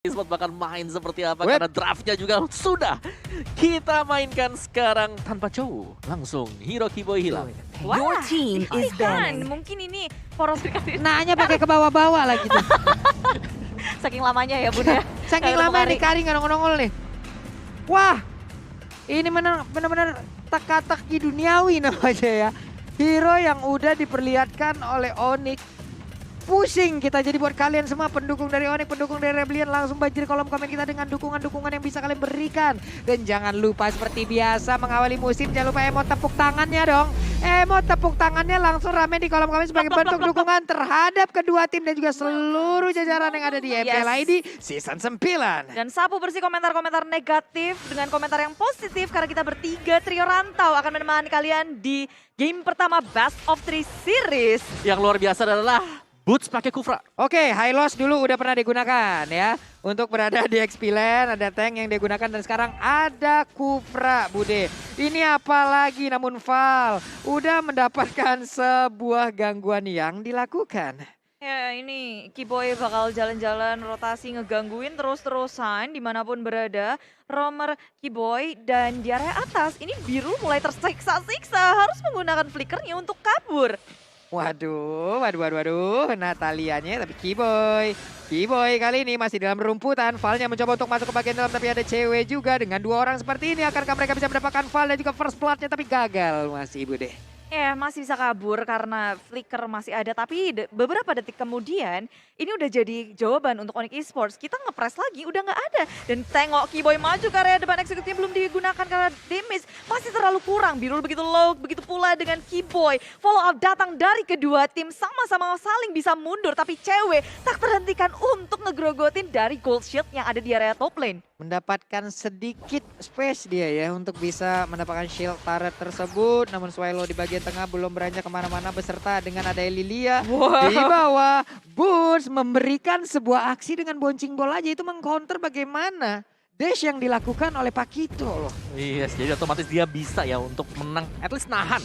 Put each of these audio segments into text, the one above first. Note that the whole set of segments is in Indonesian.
Esport bakal main seperti apa karena draftnya juga sudah kita mainkan sekarang tanpa jauh. Langsung Hero Kiboy hilang. Wah, Your team is kan, banned. mungkin ini poros dikasih Nanya pakai ke bawah-bawah lagi tuh. saking lamanya ya Bun ya. Saking Nggak lama ketemu nih Kari nggak nongol-nongol nih. Wah, ini benar-benar teka-teki duniawi namanya ya. Hero yang udah diperlihatkan oleh Onyx. Pusing kita jadi buat kalian semua pendukung dari Onyx, pendukung dari Rebellion, langsung banjir kolom komen kita dengan dukungan-dukungan yang bisa kalian berikan. Dan jangan lupa seperti biasa mengawali musim, jangan lupa emot tepuk tangannya dong. Emot tepuk tangannya langsung rame di kolom komen sebagai bentuk dukungan terhadap kedua tim dan juga seluruh jajaran yang ada di MPL ID Season 9. Dan sapu bersih komentar-komentar negatif dengan komentar yang positif karena kita bertiga trio rantau akan menemani kalian di game pertama Best of 3 Series. Yang luar biasa adalah Boots pakai Kufra. Oke, high loss dulu udah pernah digunakan ya. Untuk berada di XP Lane, ada tank yang digunakan dan sekarang ada Kufra, Bude. Ini apa lagi namun Val udah mendapatkan sebuah gangguan yang dilakukan. Ya ini Kiboy bakal jalan-jalan rotasi ngegangguin terus-terusan dimanapun berada. Romer Kiboy dan di area atas ini biru mulai tersiksa-siksa harus menggunakan flickernya untuk kabur. Waduh, Natalianya tapi Kiboy kali ini masih dalam rumputan. Valnya mencoba untuk masuk ke bagian dalam tapi ada cewek juga. Dengan dua orang seperti ini akankah mereka bisa mendapatkan Val dan juga first bloodnya tapi gagal masih Bude. Ya masih bisa kabur karena flicker masih ada tapi beberapa detik kemudian ini udah jadi jawaban untuk Onyx Esports. Kita ngepres lagi udah nggak ada dan tengok Kiboy maju ke area depan eksekutifnya belum digunakan karena damage masih terlalu kurang. Birul begitu low, begitu pula dengan Kiboy. Follow up datang dari kedua tim sama-sama saling bisa mundur tapi cewek tak terhentikan untuk ngegrogotin dari gold shield yang ada di area top lane. Mendapatkan sedikit space dia ya untuk bisa mendapatkan shield turret tersebut. Namun Swallow di bagian tengah belum beranjak kemana-mana beserta dengan ada Lilia. Di bawah, Boots memberikan sebuah aksi dengan bouncing ball aja itu mengcounter bagaimana dash yang dilakukan oleh Pakito loh. Yes, jadi otomatis dia bisa ya untuk menang, at least nahan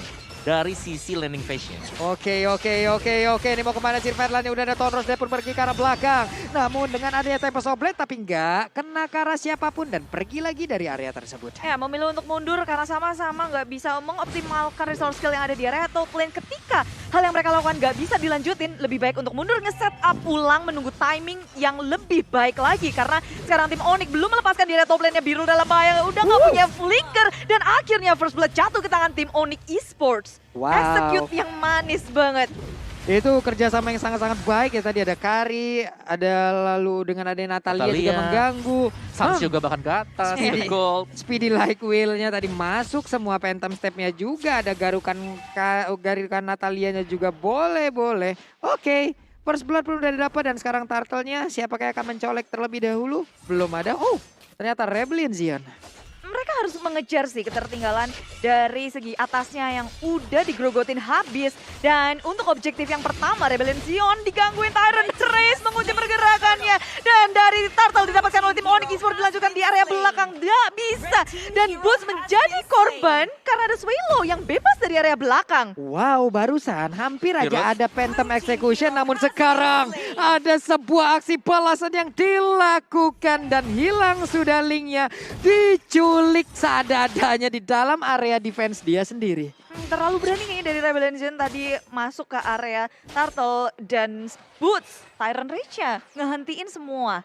dari sisi landing phase-nya. Oke. Ini mau kemana sih Verlan? Udah ada Tonros, dia pun pergi ke arah belakang. Namun dengan adanya Tempest of Blade tapi enggak kena ke arah siapapun dan pergi lagi dari area tersebut. Ya memilih untuk mundur karena sama-sama nggak bisa mengoptimalkan resource skill yang ada di area top lane. Ketika hal yang mereka lakukan nggak bisa dilanjutin, lebih baik untuk mundur nge-set up ulang menunggu timing yang lebih baik lagi. Karena sekarang tim Onyx belum melepaskan di area top lane-nya, Biru dalam bahaya, udah nggak punya flicker. Dan akhirnya first blood jatuh ke tangan tim Onyx Esports. Wow. Execute yang manis banget. Itu kerjasama yang sangat-sangat baik ya. Tadi ada Kari, ada lalu dengan ada Natalia juga mengganggu. Sans juga bahkan ke atas, gold. Speedy like wheel-nya tadi masuk, semua phantom step-nya juga. Ada garukan Natalianya juga boleh. Oke, first blood pun udah didapat dan sekarang turtle-nya siapakah yang akan mencolek terlebih dahulu? Belum ada. Oh, ternyata Rebellion Zion. Mereka harus mengejar sih ketertinggalan dari segi atasnya yang udah digrogotin habis. Dan untuk objektif yang pertama, Rebellion Zion digangguin Tyrant Trace mengunci pergerakannya. Dan dari Turtle didapatkan oleh tim Onyx Esports dilanjutkan di area belakang. Gak bisa. Dan Boots menjadi korban karena ada Swallow yang bebas dari area belakang. Wow, barusan hampir aja ada Phantom Execution. Namun sekarang ada sebuah aksi balasan yang dilakukan. Dan hilang sudah linknya. Diculik seadanya di dalam area defense dia sendiri. Terlalu berani kayaknya dari Rebellion Zion tadi masuk ke area Turtle dan Boots. Tyrant Rage-nya ngehentiin semua.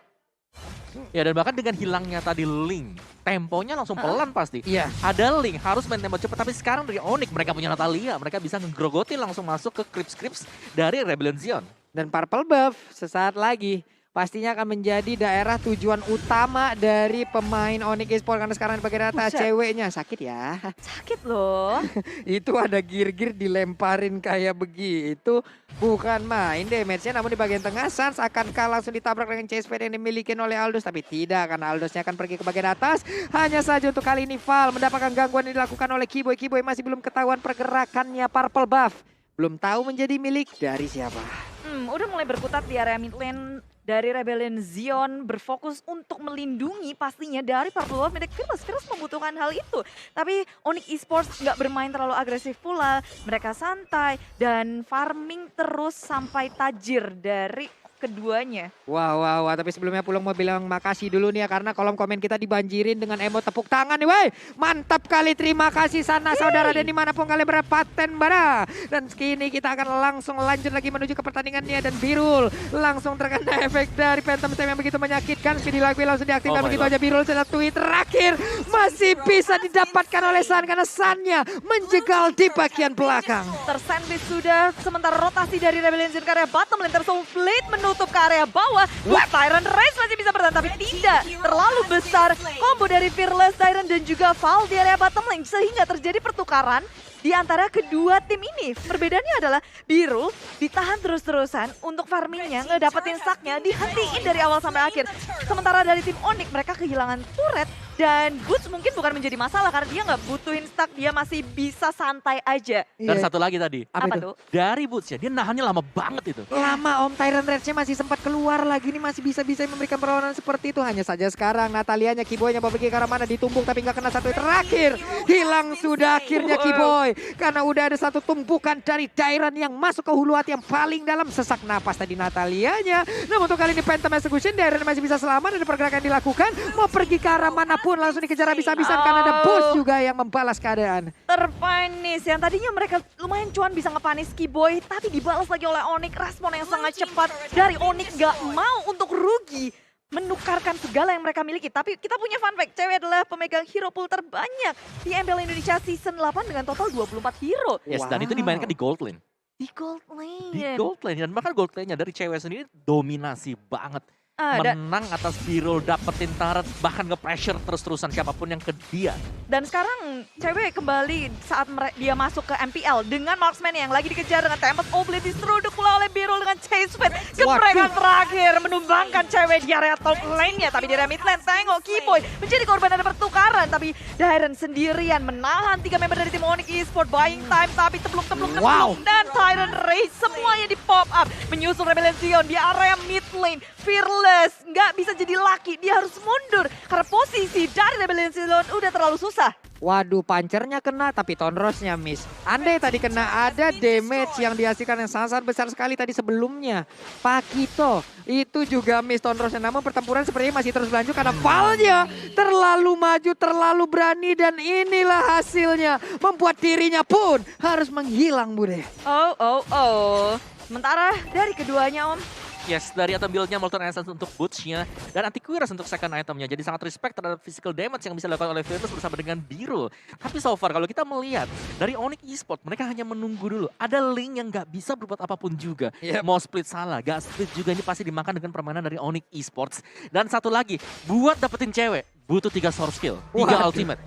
Ya dan bahkan dengan hilangnya tadi link, temponya langsung pelan pasti. Iya. Ada link, harus main tempo cepat. Tapi sekarang dari Onyx, mereka punya Natalia. Mereka bisa ngegrogotin langsung masuk ke creeps dari Rebellion Zion. Dan Purple Buff sesaat lagi pastinya akan menjadi daerah tujuan utama dari pemain Onyx Esports. Karena sekarang di bagian atas ceweknya sakit ya. Sakit loh. Itu ada gear-gear dilemparin kayak begitu. Bukan main damage-nya, namun di bagian tengah Sans akankah langsung ditabrak dengan chase pad yang dimiliki oleh Aldous. Tapi tidak, karena Aldous-nya akan pergi ke bagian atas. Hanya saja untuk kali ini Val mendapatkan gangguan yang dilakukan oleh Kiboy. Kiboy masih belum ketahuan pergerakannya. Purple Buff belum tahu menjadi milik dari siapa. Udah mulai berkutat di area mid lane dari Rebellion Zion, berfokus untuk melindungi pastinya dari Purple Buff. Keras membutuhkan hal itu. Tapi Onyx Esports nggak bermain terlalu agresif pula. Mereka santai dan farming terus sampai tajir dari keduanya. Wah, tapi sebelumnya Pulung mau bilang makasih dulu nih ya, karena kolom komen kita dibanjirin dengan emot tepuk tangan nih, woi. Mantap kali, terima kasih sana saudara dan dimanapun kalian berada, Paten Bara. Dan kini kita akan langsung lanjut lagi menuju ke pertandingannya, dan Birul langsung terkena efek dari Phantom Slam yang begitu menyakitkan. Speedy Lagui langsung diaktifkan, begitu aja Birul sudah tweet terakhir. Masih bisa didapatkan oleh San karena Sannya menjegal di bagian belakang. Tersandwich sudah, sementara rotasi dari Rebellion Zion ke area bottom lane, Soul Blade menutup ke area bawah. Tyrant Race masih bisa bertahan, tapi tidak terlalu besar. Combo dari Fearless, Tyrant dan juga Val di area bottom lane, sehingga terjadi pertukaran di antara kedua tim ini. Perbedaannya adalah Birul ditahan terus-terusan untuk farmingnya, ngedapetin stacknya, dihentiin dari awal sampai akhir. Sementara dari tim Onyx, mereka kehilangan turret dan Boots mungkin bukan menjadi masalah karena dia nggak butuhin stack, dia masih bisa santai aja. Dan satu lagi tadi, Apa tuh? dari Boots ya, dia nahannya lama banget itu. Lama Om, Tyrant Rage-nya masih sempat keluar lagi nih, masih bisa-bisa memberikan perlawanan seperti itu. Hanya saja sekarang Natalianya, Kiboy-nya mau pergi ke arah mana, ditumbuk tapi nggak kena satu terakhir. Hilang sudah akhirnya Kiboy. Karena udah ada satu tumpukan dari Tyrant yang masuk ke hulu hati yang paling dalam. Sesak napas tadi Natalianya. Namun untuk kali ini Phantom Execution, Tyrant masih bisa selamat, ada pergerakan dilakukan. Mau pergi ke arah manapun langsung dikejar habis-habisan karena ada bos juga yang membalas keadaan. Terpanis, yang tadinya mereka lumayan cuan bisa ngepanis Kiboy, tapi dibalas lagi oleh Onyx. Respon yang sangat cepat dari Onyx, gak mau untuk rugi menukarkan segala yang mereka miliki. Tapi kita punya fun fact, cewek adalah pemegang hero pool terbanyak di MPL Indonesia Season 8 dengan total 24 hero. Yes, dan itu dimainkan di gold lane. Di gold lane. Di gold lane, dan bahkan gold lane-nya dari cewek sendiri dominasi banget. Menang atas Birul, dapetin turret, bahkan nge-pressure terus-terusan siapapun yang ke dia. Dan sekarang cewek kembali saat dia masuk ke MPL dengan marksman yang lagi dikejar dengan Tempest Oblit, diseruduk pula oleh Birul dengan Chase Fit. Geprekan terakhir menumbangkan cewek di area top lane-nya, tapi di area mid lane tengok Kiboy menjadi korban dari pertukaran, tapi Dairen sendirian menahan 3 member dari tim Onyx Esports, buying time tapi tebluk-tebluk dan Tyrant Race semuanya di pop up menyusul Rebellion Zion di area mid lane. Fearless nggak bisa jadi laki, dia harus mundur karena posisi dari Rebellion Zion udah terlalu susah. Waduh, pancernya kena tapi Tonrosnya miss. Andai tadi kena, ada damage yang dihasilkan yang sangat besar sekali tadi sebelumnya. Pakito itu juga miss Tonrosnya, namun pertempuran sepertinya masih terus berlanjut karena Valnya terlalu maju, terlalu berani, dan inilah hasilnya. Membuat dirinya pun harus menghilang, Bude. Oh. Sementara dari keduanya, Om, Yes, dari item build-nya Molten Essence untuk Boots-nya dan Antivirus untuk second itemnya. Jadi sangat respect terhadap physical damage yang bisa dilakukan oleh Fearless bersama dengan Birul. Tapi so far kalau kita melihat dari Onyx Esports, mereka hanya menunggu dulu. Ada Link yang nggak bisa berbuat apapun juga. Mau split salah, gak split juga, ini pasti dimakan dengan permainan dari Onyx Esports. Dan satu lagi, buat dapetin cewek, butuh 3 source skill, 3 ultimate.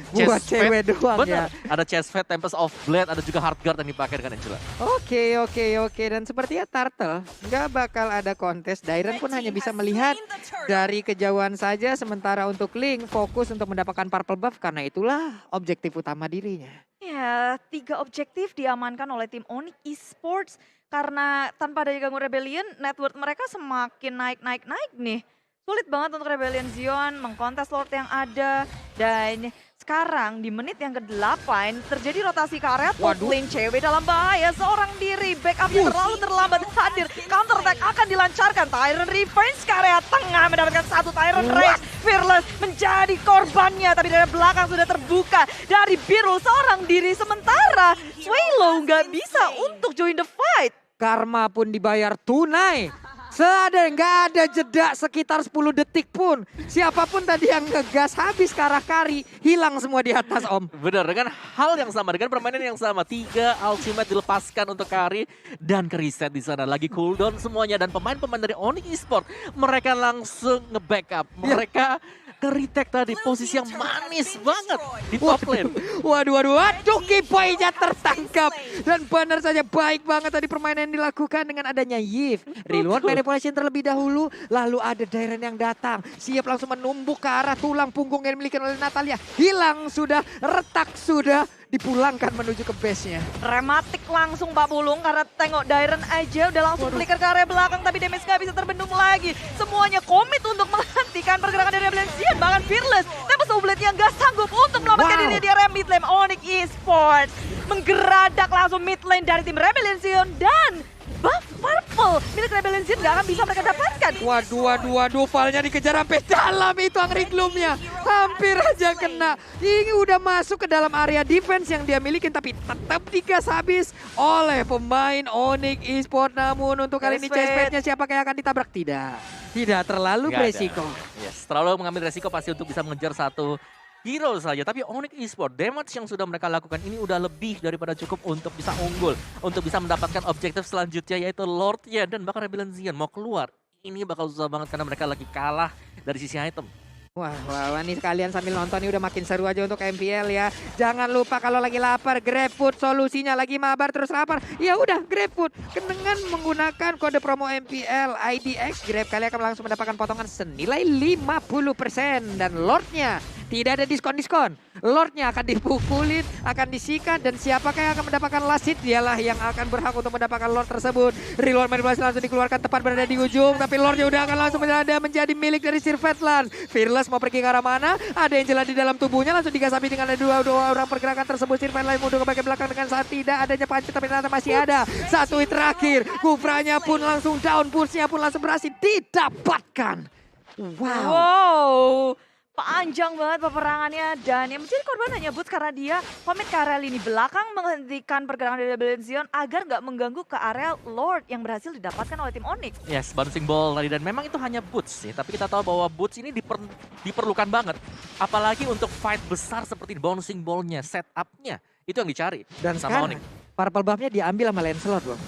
Buat cewek doang bener. ya. Ada Chest Fate, Tempest of Blade, ada juga Heart Guard yang dipakai dengan Angela. Oke. Dan sepertinya Turtle nggak bakal ada kontes. Dairen pun hanya bisa melihat dari kejauhan saja. Sementara untuk Link fokus untuk mendapatkan purple buff karena itulah objektif utama dirinya. ya 3 objektif diamankan oleh tim Onyx Esports karena tanpa ada ganggu Rebellion, network mereka semakin naik nih. Sulit banget untuk Rebellion Zion mengkontes Lord yang ada. Dan sekarang di menit yang ke-8 terjadi rotasi ke area top lane, cewek dalam bahaya seorang diri. Backupnya terlalu terlambat hadir. Counter attack akan dilancarkan. Tyrant Revenge ke area tengah mendapatkan 1 Tyrant Rage. Fearless menjadi korbannya, tapi dari belakang sudah terbuka dari Birul seorang diri. Sementara Swallow nggak bisa untuk join the fight. Karma pun dibayar tunai. Nggak ada jeda sekitar 10 detik pun. Siapapun tadi yang ngegas habis ke arah Kari, hilang semua di atas, Om. Bener, dengan hal yang sama, dengan permainan yang sama. 3 ultimate dilepaskan untuk Kari dan ke reset di sana. Lagi cooldown semuanya, dan pemain-pemain dari Onyx Esports mereka langsung nge-backup. Mereka ke-retake tadi, posisi yang manis banget di top lane. Waduh, Kiboy-nya tertangkap. Dan benar saja baik banget tadi permainan yang dilakukan dengan adanya Yves. Reload manipulation terlebih dahulu, lalu ada Dairen yang datang. Siap langsung menumbuk ke arah tulang punggung yang dimiliki oleh Natalia. Hilang sudah, retak sudah, dipulangkan menuju ke base-nya. Rematik langsung Pak Pulung karena tengok Dairen aja udah langsung flicker ke area belakang, tapi damage gak bisa terbendung lagi. Semuanya komit untuk menghentikan pergerakan dari Rebellion Zion, bahkan Fearless Tempest Oblit yang gak sanggup untuk melamatkan dirinya di area mid lane. Onyx Esports menggeradak langsung mid lane dari tim Rebellion Zion dan buff purple Birul milik Rebellion Zen nggak akan bisa mereka dapatkan. Waduh, Valnya dikejar sampai dalam itu Angry Gloom-nya. Hampir aja kena. Ini udah masuk ke dalam area defense yang dia miliki, tapi tetap digas habis oleh pemain Onyx Esports. Namun untuk kali ini chestplate-nya siapa yang akan ditabrak? Tidak terlalu Nggak ada. beresiko. Yes, terlalu mengambil resiko pasti untuk bisa mengejar satu hero saja. Tapi Onyx Esports, damage yang sudah mereka lakukan ini udah lebih daripada cukup untuk bisa unggul. Untuk bisa mendapatkan objektif selanjutnya yaitu Lord-nya dan bahkan Rebellion Zen mau keluar. Ini bakal susah banget karena mereka lagi kalah dari sisi item. Wah, nih kalian sambil nonton ini udah makin seru aja untuk MPL ya. Jangan lupa kalau lagi lapar, GrabFood solusinya. Lagi mabar terus lapar, ya udah GrabFood. Dengan menggunakan kode promo MPL IDX Grab, kalian akan langsung mendapatkan potongan senilai 50%. Dan Lordnya tidak ada diskon-diskon. Lordnya akan dipukulin, akan disikat, dan siapakah yang akan mendapatkan last hit? Dialah yang akan berhak untuk mendapatkan Lord tersebut. Reload manipulasi langsung dikeluarkan tepat berada di ujung, tapi Lordnya udah akan langsung menjadi milik dari Sir Fatland. Fearless mau pergi ke arah mana? Ada yang jelas di dalam tubuhnya, langsung digasapi dengan ada dua orang pergerakan tersebut. Sir Fatland mundur ke bagian belakang dengan saat tidak adanya panci, tapi ternyata masih ada. Satu hit terakhir, Kufranya pun langsung down, push-nya pun langsung berhasil didapatkan. Wow. Panjang banget peperangannya dan yang menjadi korban hanya Boots karena dia komit ke area lini belakang menghentikan pergerakan dari Rebellion Zen agar nggak mengganggu ke area Lord yang berhasil didapatkan oleh tim Onyx. Yes, bouncing ball tadi dan memang itu hanya Boots sih. Tapi kita tahu bahwa Boots ini diperlukan banget. Apalagi untuk fight besar seperti bouncing ball-nya, setup-nya. Itu yang dicari Dan sama sekarang Onyx. purple buff-nya diambil sama Lancelot loh.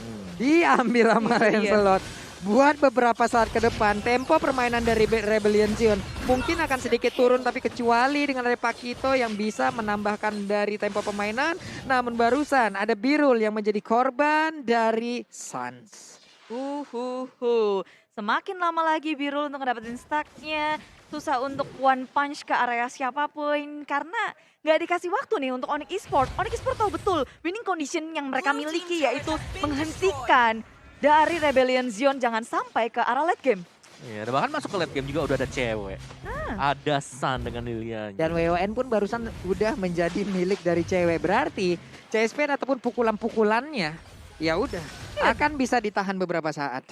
Diambil sama Lancelot. Buat beberapa saat ke depan, tempo permainan dari Rebellion Zen mungkin akan sedikit turun, tapi kecuali dengan ada Pakito yang bisa menambahkan dari tempo permainan. Namun barusan ada Birul yang menjadi korban dari Suns. Semakin lama lagi Birul untuk ngedapetin stacknya, susah untuk one punch ke area siapapun karena nggak dikasih waktu nih untuk Onyx Esports. Onyx Esports tahu betul winning condition yang mereka miliki yaitu menghentikan dari Rebellion Zen jangan sampai ke arah late game. Iya, bahkan masuk ke late game juga udah ada cewek. Ada Sun dengan Lilianya. Dan WON pun barusan udah menjadi milik dari cewek. Berarti CSP ataupun pukulan-pukulannya ya udah akan bisa ditahan beberapa saat.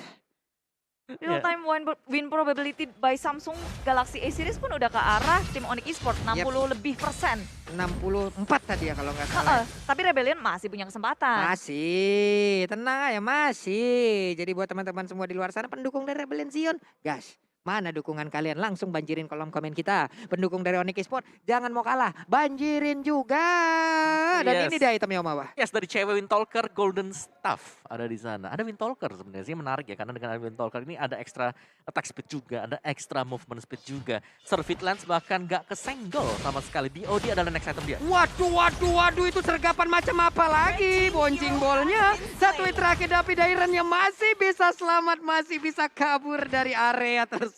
Real time win probability by Samsung Galaxy A series pun udah ke arah tim Onyx Esports 60 lebih persen. 64 tadi ya kalau nggak salah. Tapi Rebellion masih punya kesempatan. Masih, tenang aja masih. Jadi buat teman-teman semua di luar sana pendukung dari Rebellion Zen, guys. Mana dukungan kalian? Langsung banjirin kolom komen kita. Pendukung dari Onyx Esports, jangan mau kalah. Banjirin juga. Dan ini dia itemnya Om Awa. Yes, dari cewek Windtalker Golden Staff ada di sana. Ada Windtalker sebenarnya sih menarik ya. Karena dengan Windtalker ini ada ekstra attack speed juga. Ada ekstra movement speed juga. Sir Fatland bahkan gak kesenggol sama sekali. BOD adalah next item dia. Waduh. Itu sergapan macam apa lagi? Boncing bolnya. Satu hit terakhir tapi Dairennya masih bisa selamat. Masih bisa kabur dari area tersebut.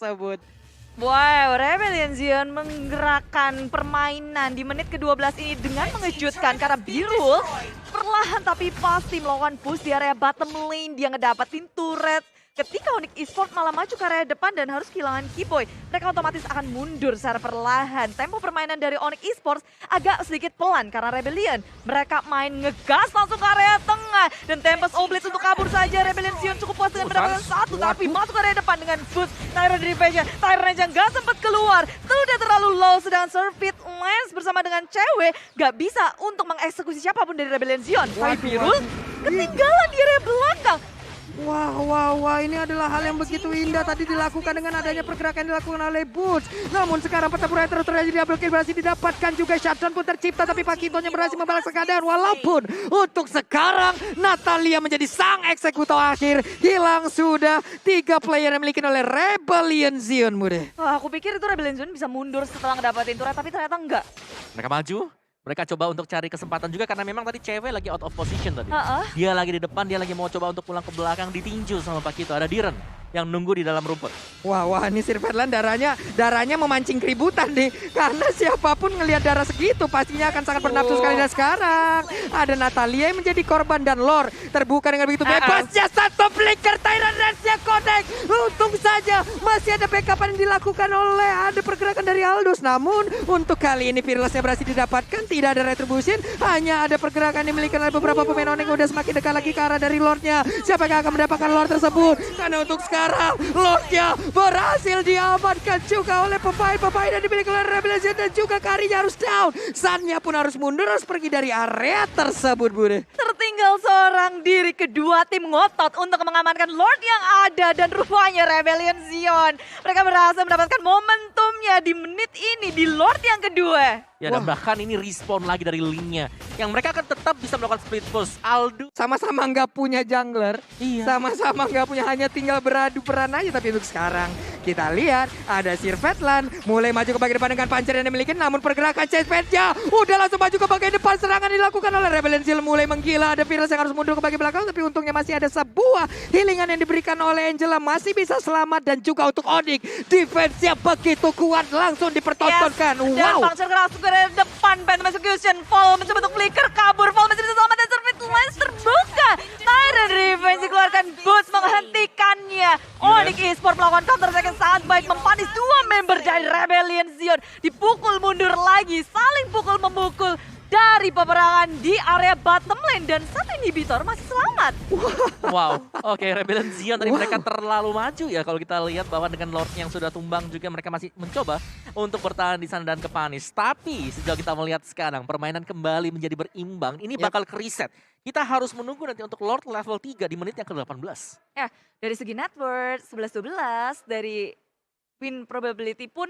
Wow, Rebellion Zen menggerakkan permainan di menit ke-12 ini dengan mengejutkan karena Birul perlahan tapi pasti melakukan push di area bottom lane. Dia ngedapetin turret. Ketika Onyx Esports malah maju ke area depan dan harus kehilangan Keyboy, mereka otomatis akan mundur secara perlahan. Tempo permainan dari Onyx Esports agak sedikit pelan karena Rebellion. Mereka main ngegas langsung ke area tengah. Dan Tempest Oblitz untuk kabur saja. Rebellion Zen cukup puas dengan mendapatkan satu, tapi masuk ke area depan dengan boost. Tyron dari Revenge. Tyron aja nggak sempat keluar. Sudah terlalu low, sedangkan Sir Fatland bersama dengan cewek gak bisa untuk mengeksekusi siapapun dari Rebellion Zen. Tapi Birul ketinggalan di area belakang. Wah, ini adalah hal yang begitu indah tadi dilakukan dengan adanya pergerakan yang dilakukan oleh Boots. Namun sekarang pertempuran terus terjadi, double kill berhasil didapatkan juga, shutdown pun tercipta, tapi Pakitonya berhasil membalas keadaan. Walaupun untuk sekarang Natalia menjadi sang eksekutor akhir, hilang sudah 3 player yang dimiliki oleh Rebellion Zen, Mude. Wah, aku pikir itu Rebellion Zen bisa mundur setelah ngedapatin turret, tapi ternyata enggak. Mereka maju. Mereka coba untuk cari kesempatan juga karena memang tadi cewek lagi out of position tadi. Heeh. Dia lagi di depan, dia lagi mau coba untuk pulang ke belakang, ditinju sama Pakito. Ada Diren. yang nunggu di dalam rumput. Wah, ini Sirvetland darahnya memancing keributan nih. Karena siapapun ngelihat darah segitu pastinya akan sangat bernafsu sekali. Dan sekarang ada Natalia yang menjadi korban dan Lore terbuka dengan begitu bebasnya satu flicker Tyrant Dance-nya connect. Untung saja masih ada backup yang dilakukan oleh ada pergerakan dari Aldous. Namun untuk kali ini Fearless-nya berhasil didapatkan, tidak ada retribution, hanya ada pergerakan yang dimiliki oleh beberapa pemain Onyx yang udah semakin dekat lagi ke arah dari Lord-nya. Siapa yang akan mendapatkan Lord tersebut? Karena untuk sekarang Lord-nya berhasil diamankan juga oleh pemain-pemain yang dimiliki oleh Rebellion dan juga Karinya harus down. Sun-nya pun harus mundur, harus pergi dari area tersebut, Bude. Tertinggal seorang diri, kedua tim ngotot untuk mengamankan Lord yang ada dan rupanya Rebellion Zion. Mereka berhasil mendapatkan momentumnya di menit ini di Lord yang kedua. Ya, dan bahkan ini respawn lagi dari linknya. Yang mereka akan tetap bisa melakukan split push. Aldo. Sama-sama nggak punya jungler, Iya. sama-sama nggak punya, hanya tinggal beradu peran aja. Tapi untuk sekarang kita lihat ada Sirvetland mulai maju ke bagian depan dengan pancer yang dimiliki, namun pergerakan Chase-nya udah langsung maju ke bagian depan. Serangan dilakukan oleh Rebellion Zion mulai menggila. Ada Fearless yang harus mundur ke bagian belakang, tapi untungnya masih ada sebuah healingan yang diberikan oleh Angela, masih bisa selamat. Dan juga untuk Onyx, defense-nya begitu kuat, langsung dipertontonkan. Dan Wow. Puncture langsung ke depan, Phantom Execution, Fall mencoba untuk flicker, kabur, Fall masih bisa selamat dan Service Lens terbuka. Tyrant Revenge dikeluarkan, Boots menghentikannya. Onyx Esports melakukan counter attack yang sangat baik, mempanis dua member dari Rebellion Zion. Dipukul mundur lagi, saling pukul-memukul dari peperangan di area bottom lane dan satu inhibitor masih selamat. Wow, oke, Rebellion Zion tadi Wow. mereka terlalu maju ya. Kalau kita lihat bahwa dengan Lord yang sudah tumbang juga mereka masih mencoba untuk bertahan di sana dan ke Panis. Tapi sejauh kita melihat sekarang permainan kembali menjadi berimbang, ini bakal ke-reset. Kita harus menunggu nanti untuk Lord level 3 di menit yang ke-18. Ya, dari segi net worth 11-12, dari win probability pun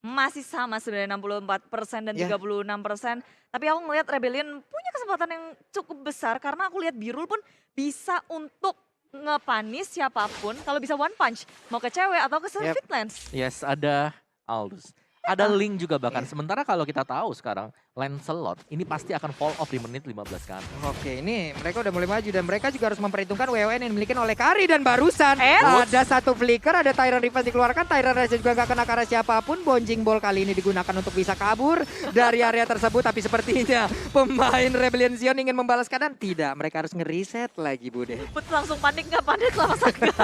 masih sama sebenarnya 64% dan Ya. 36%. Tapi aku ngelihat Rebellion punya kesempatan yang cukup besar karena aku lihat Birul pun bisa untuk ngepanis siapapun kalau bisa one punch. Mau ke cewek atau ke Service Lens. Yes, ada Aldous. Ada Link juga bahkan. Sementara kalau kita tahu sekarang Lancelot ini pasti akan fall off di menit 15 kan. Oke, ini mereka udah mulai maju dan mereka juga harus memperhitungkan WON yang dimiliki oleh Kari. Dan barusan ada satu flicker, ada Tyrant Revenge dikeluarkan. Tyrant Revenge juga gak kena ke arah siapapun. Bouncing Ball kali ini digunakan untuk bisa kabur dari area tersebut. Tapi sepertinya pemain Rebellion Zion ingin membalas keadaan. Tidak, mereka harus nge-reset lagi, Bude. Put langsung panik nggak panik lama saga.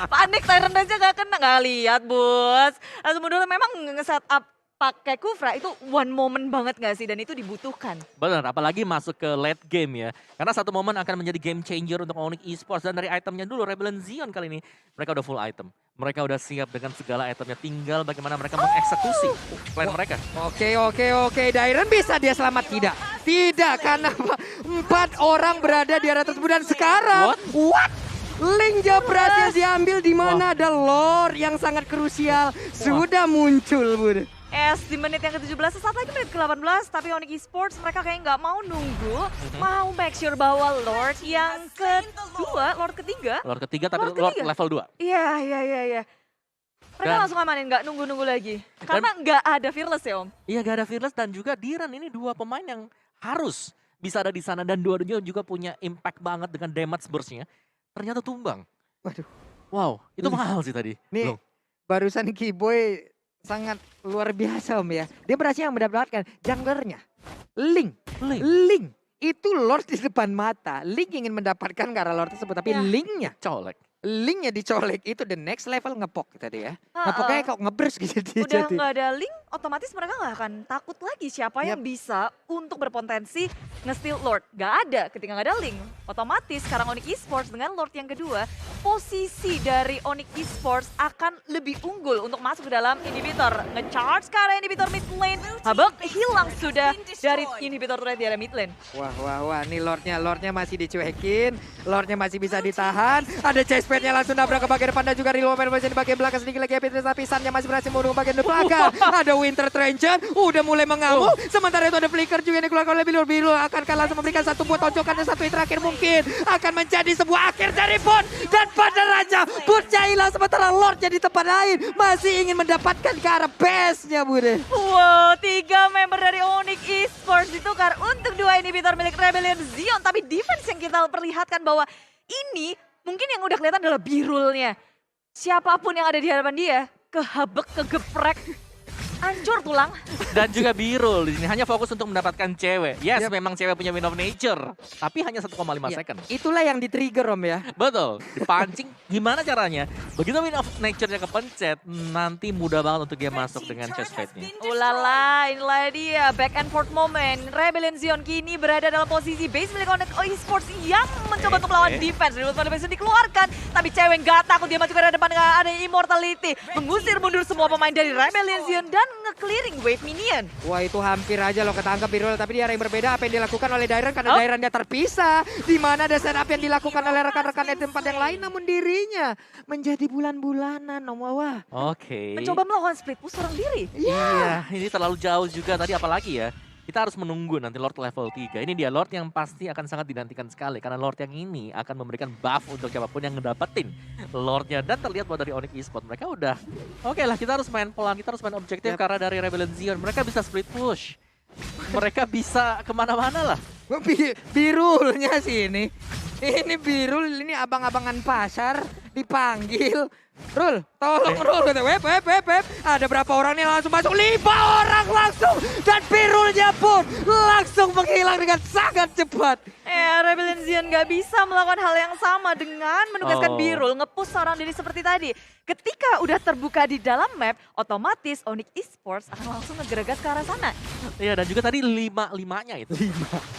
Panik Tyrant aja nggak kena, nggak lihat bos. Langsung mundur, memang nge-setup pakai Kufra itu one moment banget gak sih, dan itu dibutuhkan. Benar, apalagi masuk ke late game ya. Karena satu momen akan menjadi game changer untuk Onyx Esports. Dan dari itemnya dulu, Rebellion Zion kali ini mereka udah full item. Mereka udah siap dengan segala itemnya, tinggal bagaimana mereka mengeksekusi plan mereka. Oke. Dairon bisa dia selamat? Tidak, karena 4 orang berada di area tersebut. Dan sekarang, what? Linknya berhasil diambil, di mana ada Lord yang sangat krusial. Sudah muncul, Bud. Di menit yang ke-17, sesaat lagi menit ke-18, tapi Onyx Esports mereka kayak nggak mau nunggu, mau make sure bahwa Lord yang kedua, Lord ketiga. Lord ketiga tapi Lord Lord ketiga? level 2. Iya. Mereka Dan- langsung amanin, nggak nunggu-nunggu lagi. Karena nggak ada Fearless ya Om. Iya, gak ada Fearless dan juga Diran, ini dua pemain yang harus bisa ada di sana. Dan dua-duanya juga punya impact banget dengan damage burst-nya. Ternyata tumbang. Waduh. Wow, itu mahal sih tadi. Nih, Loh. barusan Kiboy sangat luar biasa, Om ya. Dia berhasil mendapatkan junglernya. Link. Itu Lord di depan mata. Link ingin mendapatkan ke arah Lord tersebut. Tapi Ya. Linknya dicolek. Itu the next level ngepok tadi ya. Ngepoknya kok ngeburst gitu dia Udah jadi. nggak ada link, otomatis mereka nggak akan takut lagi siapa yang bisa untuk berpotensi nge-steal Lord. Nggak ada, ketika nggak ada link, otomatis sekarang Onyx Esports dengan Lord yang kedua, posisi dari Onyx Esports akan lebih unggul untuk masuk ke dalam inhibitor. Nge-charge ke arah inhibitor mid lane, Habak hilang sudah dari inhibitor turret di area mid lane. Wah, nih Lordnya masih dicuekin. Lordnya masih bisa ditahan. Ada chase pad-nya langsung nabrak ke bagian depan dan juga reload di bagian belakang sedikit lagi Epic, tapi Sun-nya masih berhasil mundur ke bagian belakang. Ada Winter Trencher, udah mulai mengamuk. Sementara itu ada Flicker juga yang dikeluarkan oleh Bilur akan langsung memberikan satu buah tonjokan dan satu hit terakhir mungkin akan menjadi sebuah akhir dari Bot. Dan pada raja Botnya hilang, sementara Lordnya di tempat lain masih ingin mendapatkan ke arah base-nya, Bude. Wow, 3 member dari Onyx Esports ditukar untuk 2 inhibitor milik Rebellion Zion. Tapi defense yang kita perlihatkan bahwa ini mungkin yang udah kelihatan adalah Birulnya. Siapapun yang ada di hadapan dia, kehabek, kegeprek, hancur tulang. Dan juga Birul di sini hanya fokus untuk mendapatkan cewek. Yes, Yap. memang cewek punya win of nature, tapi hanya 1,5 Ya, second. itulah yang di-trigger Om ya. Betul, dipancing gimana caranya? Begitu win of nature-nya kepencet, nanti mudah banget untuk dia masuk dengan chest fade-nya. Ulala, inilah dia back and forth moment. Rebellion Zion kini berada dalam posisi base milik Onyx Esports yang mencoba untuk melawan defense. Revolution defense dikeluarkan, tapi cewek nggak takut, dia maju ke depan dengan ada Immortality. Mengusir mundur semua pemain dari Rebellion Zion dan nge-clearing wave minion. Wah itu hampir aja loh ketangkap Birul, tapi di arah yang berbeda apa yang dilakukan oleh Dairon karena Dairon dia terpisah. Di mana ada setup yang dilakukan oleh rekan-rekan di tempat yang lain, namun dirinya menjadi bulan-bulanan Om Wawa. Oke. Mencoba melakukan split push seorang diri. Iya, ini terlalu jauh juga tadi apalagi ya. Kita harus menunggu nanti Lord level 3. Ini dia Lord yang pasti akan sangat dinantikan sekali. Karena Lord yang ini akan memberikan buff untuk siapapun yang ngedapetin Lordnya. Dan terlihat bahwa dari Onyx Esports mereka udah oke lah, kita harus main pelan, kita harus main objektif. Karena dari Rebellion Zion mereka bisa split push. Mereka bisa kemana-mana lah. Birulnya sih ini. Ini Birul, ini abang-abangan pasar dipanggil. Rul, tolong Rul, kata web. Ada berapa orang nih langsung masuk? 5 orang langsung. Dan Birulnya pun langsung menghilang dengan sangat cepat. Rebellion Zion nggak bisa melakukan hal yang sama dengan menugaskan Oh. Birul nge-push seorang diri seperti tadi. Ketika udah terbuka di dalam map, otomatis Onyx Esports akan langsung ngegeragas ke arah sana. Iya, dan juga tadi 5-5-nya itu.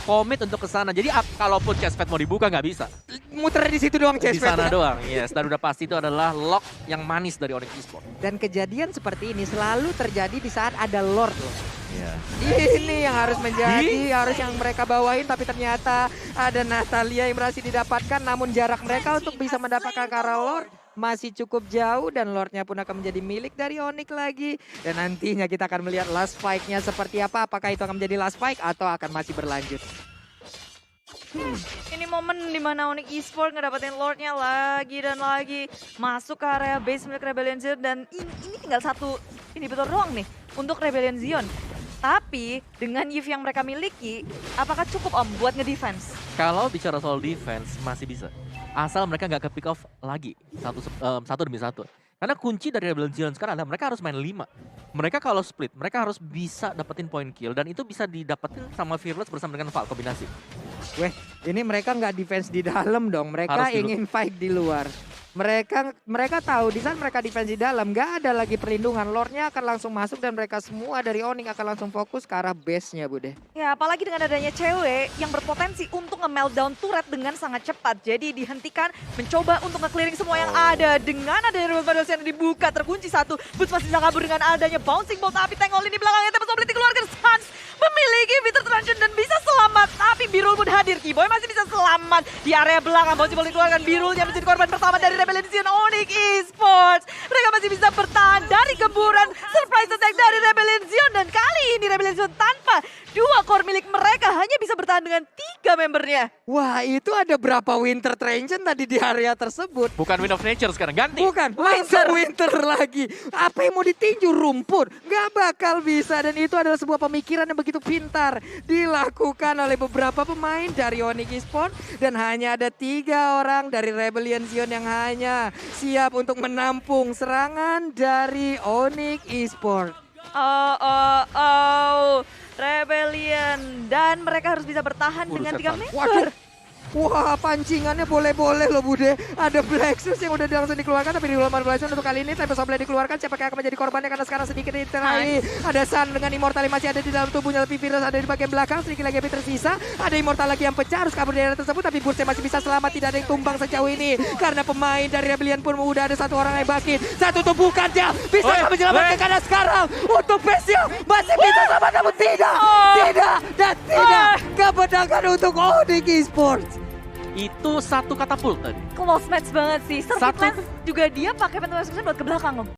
Komit untuk ke sana. Jadi kalaupun chestpad mau dibuka nggak bisa. Muter di situ doang Di chestpad. sana doang. Yes, dan udah pasti itu adalah lock yang manis dari Onyx Esports. Dan kejadian seperti ini selalu terjadi di saat ada Lord loh. Iya. Ini yang harus menjadi, harus yang mereka bawain, tapi ternyata ada Natalia yang berhasil didapatkan, namun jarak mereka untuk bisa mendapatkan Kara Lord masih cukup jauh dan Lordnya pun akan menjadi milik dari Onyx lagi. Dan nantinya kita akan melihat last fight-nya seperti apa, apakah itu akan menjadi last fight atau akan masih berlanjut. Ini momen dimana Onyx Esports ngedapetin Lordnya lagi dan lagi. Masuk ke area base milik Rebellion Zion dan ini tinggal satu inhibitor doang nih untuk Rebellion Zion. Tapi dengan Yves yang mereka miliki, apakah cukup Om buat ngedefense? Kalau bicara soal defense masih bisa. Asal mereka nggak ke pick off lagi satu demi satu. Karena kunci dari Rebellion Zion sekarang adalah mereka harus main 5. Mereka kalau split, mereka harus bisa dapetin point kill dan itu bisa didapetin sama Fearless bersama dengan Val kombinasi. Weh, ini mereka nggak defense di dalam dong, mereka Harus ingin fight di luar. Mereka tahu di saat mereka defense di dalam nggak ada lagi perlindungan, Lordnya akan langsung masuk dan mereka semua dari Onyx akan langsung fokus ke arah base-nya Bude. Ya apalagi dengan adanya cewek yang berpotensi untuk nge-meltdown turret dengan sangat cepat. Jadi dihentikan, mencoba untuk nge-clearing semua yang ada. Dengan adanya Rebellion yang dibuka, terkunci satu. Boots masih bisa kabur dengan adanya bouncing bolt api Tengolin di belakangnya. Tapi boleh dikeluarkan, Sans memiliki Bitter Truncheon dan bisa selamat. Tapi Birul pun hadir, Kiboy masih bisa selamat. Di area belakang, bouncing bolt dikeluarkan. Birulnya menjadi korban pertama dari Rebellion Zion Onyx Esports. Mereka masih bisa bertahan dari gemburan surprise attack dari Rebellion Zion. Dan kali ini Rebellion Zion tanpa 2 core milik mereka hanya bisa bertahan dengan 3 membernya. Wah itu ada berapa Winter Truncheon tadi di area tersebut? Bukan Wind of Nature sekarang, ganti. Bukan, langsung winter lagi. Apa yang mau ditinju rumput? Gak bakal bisa dan itu adalah sebuah pemikiran yang begitu pintar dilakukan oleh beberapa pemain dari Onyx Esports dan hanya ada 3 orang dari Rebellion Zion yang hanya siap untuk menampung serangan dari Onyx Esports. Rebellion. Dan mereka harus bisa bertahan dengan 3 setan. member. Wah pancingannya boleh-boleh loh Bude. Ada Blacksus yang udah langsung dikeluarkan tapi di luar Blacksus untuk kali ini Tempest boleh dikeluarkan. Siapa yang akan menjadi korbannya karena sekarang sedikit diterai. Ada Sun dengan Immortal yang masih ada di dalam tubuhnya, lebih virus ada di bagian belakang. Sedikit lagi yang tersisa. Ada Immortal lagi yang pecah harus kabur dari area tersebut tapi Burst masih bisa selamat. Tidak ada yang tumbang sejauh ini karena pemain dari Rebellion pun udah ada 1 orang yang bangkit. Satu tumpukannya bisa menyelamatkan karena sekarang untuk Besio masih bisa selamat namun tidak. Tidak dan tidak kemenangan untuk Onyx Esports. Itu satu katapult tadi. Close match banget sih. Circuit Satu- Lens juga dia pakai Phantom Execution buat ke belakang Om.